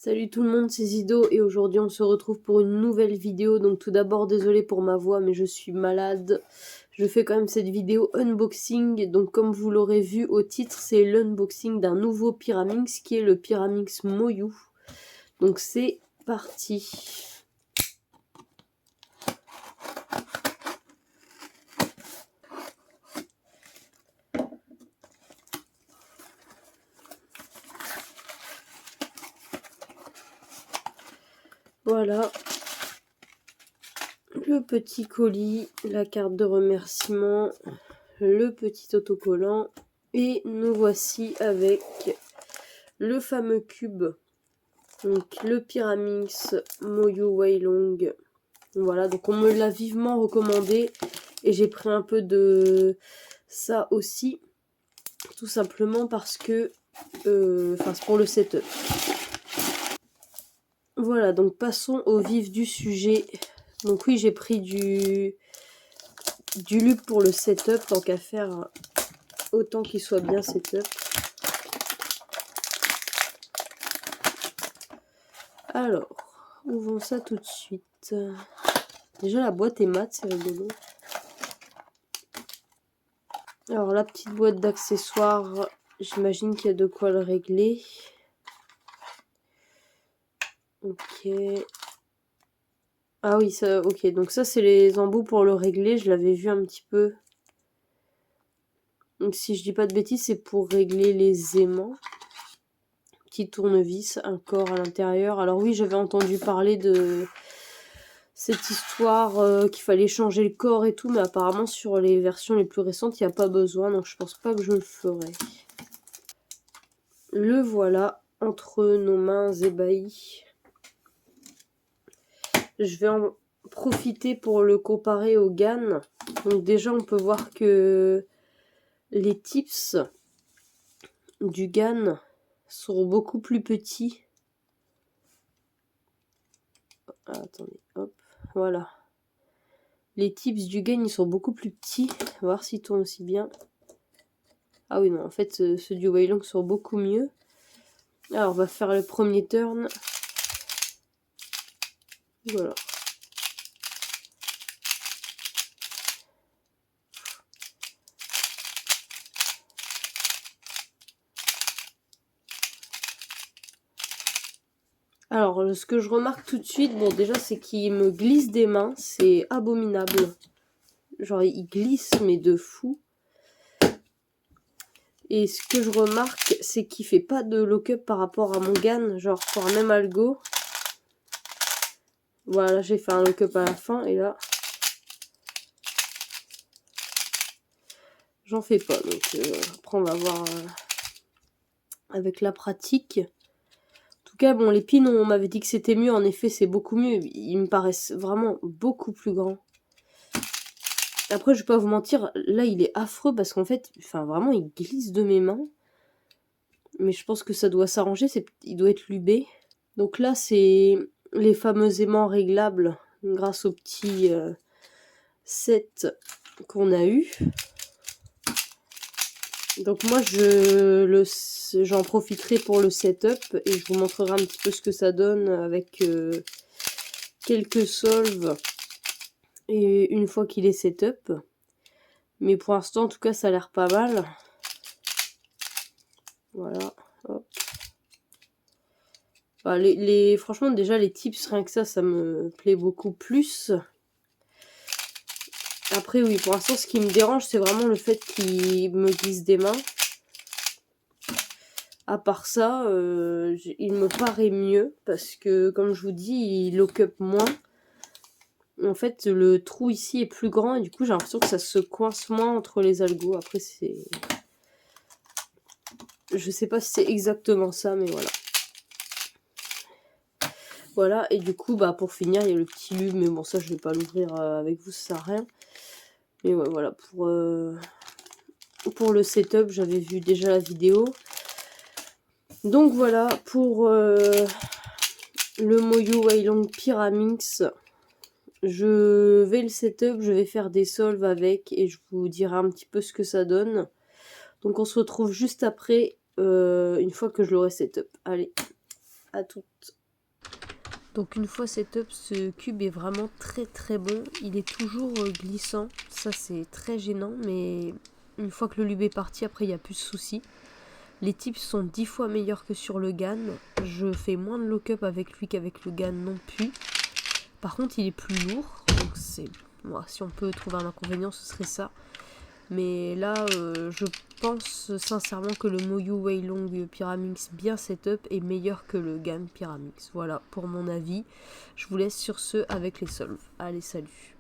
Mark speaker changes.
Speaker 1: Salut tout le monde, c'est Zido et aujourd'hui on se retrouve pour une nouvelle vidéo. Donc tout d'abord désolé pour ma voix mais je suis malade. Je fais quand même cette vidéo unboxing. Donc comme vous l'aurez vu au titre, c'est l'unboxing d'un nouveau Pyraminx qui est le Pyraminx Moyu. Donc c'est parti. Voilà. Le petit colis, la carte de remerciement, le petit autocollant et nous voici avec le fameux cube, donc le Pyraminx Moyu Weilong. Voilà, donc on me l'a vivement recommandé et j'ai pris un peu de ça aussi, tout simplement parce que, c'est pour le setup. Voilà, donc passons au vif du sujet. Donc oui, j'ai pris du loop pour le setup, tant qu'à faire, autant qu'il soit bien setup. Alors, ouvrons ça tout de suite. Déjà la boîte est mate, c'est rigolo. Alors la petite boîte d'accessoires, j'imagine qu'il y a de quoi le régler. Ok. Ah oui, ça, ok. Donc ça, c'est les embouts pour le régler. Je l'avais vu un petit peu. Donc si je dis pas de bêtises, c'est pour régler les aimants. Petit tournevis, un corps à l'intérieur. Alors oui, j'avais entendu parler de cette histoire qu'il fallait changer le corps et tout. Mais apparemment, sur les versions les plus récentes, il n'y a pas besoin. Donc je pense pas que je le ferai. Le voilà entre nos mains ébahies. Je vais en profiter pour le comparer au GAN. Donc déjà on peut voir que les tips du GAN sont beaucoup plus petits. Ah, attendez, hop, voilà. Les tips du GAN ils sont beaucoup plus petits. On va voir s'ils tournent aussi bien. Ah oui non, en fait ceux du Weilong sont beaucoup mieux. Alors on va faire le premier turn. Voilà. Alors, ce que je remarque tout de suite, bon déjà c'est qu'il me glisse des mains, c'est abominable. Genre il glisse mais de fou. Et ce que je remarque, c'est qu'il fait pas de lock-up par rapport à mon GAN, genre pour un même algo. Voilà, j'ai fait un lock-up à la fin et là, j'en fais pas. Donc après on va voir avec la pratique. En tout cas, bon, les pins, on m'avait dit que c'était mieux. En effet, c'est beaucoup mieux. Ils me paraissent vraiment beaucoup plus grands. Après, je vais pas vous mentir, là, il est affreux parce qu'en fait, enfin, vraiment, il glisse de mes mains. Mais je pense que ça doit s'arranger. Il doit être lubé. Donc là, c'est les fameux aimants réglables grâce au petit set qu'on a eu. Donc moi, j'en profiterai pour le setup et je vous montrerai un petit peu ce que ça donne avec quelques solves et une fois qu'il est setup. Mais pour l'instant, en tout cas, ça a l'air pas mal. Voilà. Hop. Bah, franchement, déjà, les tips, rien que ça me plaît beaucoup plus. Après, oui, pour l'instant, ce qui me dérange, c'est vraiment le fait qu'il me glisse des mains. À part ça, il me paraît mieux parce que, comme je vous dis, il lock up moins. En fait, le trou ici est plus grand et du coup, j'ai l'impression que ça se coince moins entre les algos. Après, c'est... Je sais pas si c'est exactement ça, mais voilà. Voilà, et du coup, bah, pour finir, il y a le petit lube, mais bon, ça, je vais pas l'ouvrir avec vous, ça sert à rien. Mais ouais, voilà, pour le setup, j'avais vu déjà la vidéo. Donc voilà, pour le Moyu Weilong Pyraminx, je vais le setup, je vais faire des solves avec et je vous dirai un petit peu ce que ça donne. Donc on se retrouve juste après, une fois que je l'aurai setup. Allez. à toutes. Donc une fois setup, ce cube est vraiment très très bon. Il est toujours glissant, ça c'est très gênant, mais une fois que le lube est parti, après il n'y a plus de soucis. Les tips sont 10 fois meilleurs que sur le GAN. Je fais moins de lock-up avec lui qu'avec le GAN non plus. Par contre il est plus lourd, donc c'est... Bon, si on peut trouver un inconvénient, ce serait ça. Mais là, je pense sincèrement que le Moyu Weilong Pyramix bien setup est meilleur que le GAN Pyramix. Voilà, pour mon avis. Je vous laisse sur ce avec les solves. Allez, salut!